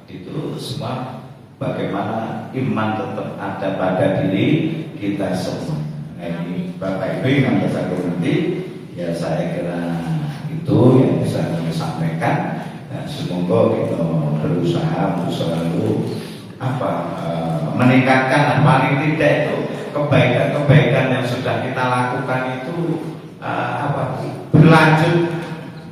Itu semua bagaimana iman tetap ada pada diri kita semua. Ini Bapak Ibu yang bisa nanti, ya saya kira itu yang bisa kami sampaikan. Dan semoga kita berusaha untuk selalu meningkatkan paling tidak itu kebaikan-kebaikan yang sudah kita lakukan itu berlanjut,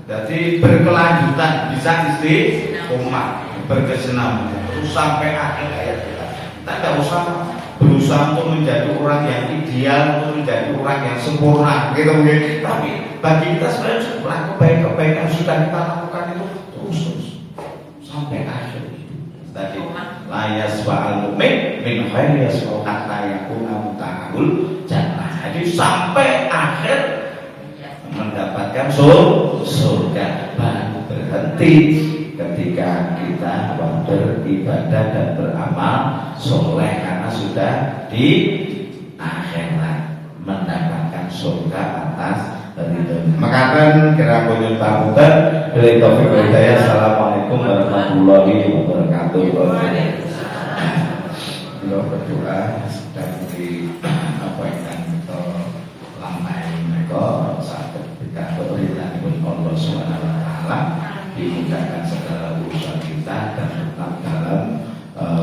jadi berkelanjutan, bisa istiqomah, berkesinambungan terus sampai akhir hayat kita. Kita tidak usah berusaha untuk menjadi orang yang ideal, untuk menjadi orang yang sempurna, gitu mungkin. Tapi bagi kita sebenarnya setelah kebaikan-kebaikan sudah kita lakukan itu terus sampai akhir. Tadi layas wa'al mu'min min khairi yasma'u hatta yakuna muta'ahul jannah. Jadi sampai akhir mendapatkan surga, baru berhenti ketika kita beribadah dan beramal soleh, karena sudah di akhirat mendapatkan surga atas ridho. Makaten kira kunjung pamunten bilih taufik wal hidayah. Assalamualaikum warahmatullahi wabarakatuh. Kita berdoa dan di apa yang kita lama ini mereka saat kita beribadah kepada Allah SWT. dimudahkan segala urusan kita dan tetap dalam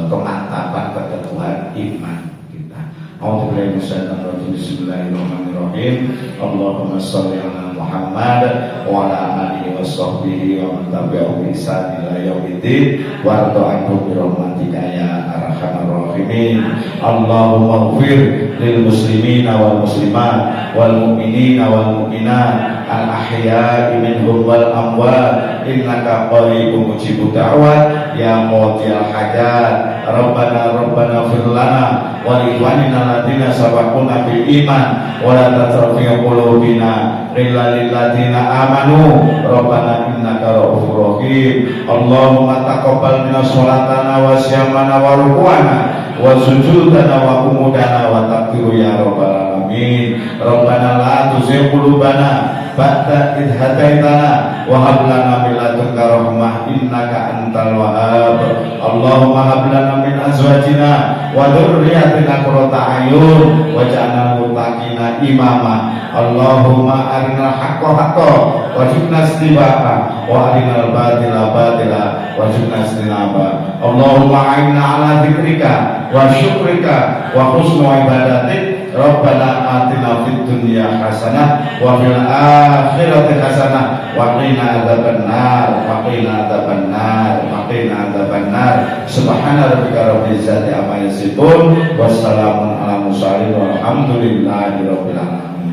kemantapan keteguhan iman kita. A'udzubillahi minasyaitonir rajim. Bismillahirrahmanirrahim. Allahumma shalli ala Muhammad wa ala alihi wa sahbihi wa man tabi'ahum bi ihsan ila yaumiddin warda anhum bi rahmatika ya arhamar rahimin. Allahumma ighfir lil muslimina wal muslimat wal mu'minina wal mu'minat al ahya'i minhum wal amwat innaka qaribun mujibud da'wat ya mu'tiyal hajat. Rabbana fir lana wa li ikhwanina alladziina sabaquna bil iman wa la taj'al fi qulubina ghillan lil ladziina amanu Rabbana innaka ra'ufur rahim. Allahumma taqabbal minna sholatana wa siyamana wa ruku'ana wa sujudana wa qumudana wa taqdiru ya rabbal alamin. Rabbana la tuzigh qulubana ba'da idh hadaitana wa hab lana min ladunka rahmah innaka antal wahhab. Allahumma hab lana min azwajina wa dhurriyyatina qurrata a'yun waj'alna muttaqina imama. Allahumma arinal haqqa haqqan warzuqna ittiba'a wa arinal batila batila warzuqna ijtinaba. Allahumma a'inna ala dzikrika wa syukrika wa husni ibadatik. Rabbana atina fid dunya hasanah wa fil akhirati hasanah wa qina adzabannar wa qina adzabannar wa qina adzabannar. Subhana rabbika rabbil izzati amma yasifun wassalamun ala mursalin walhamdulillahi rabbil alamin.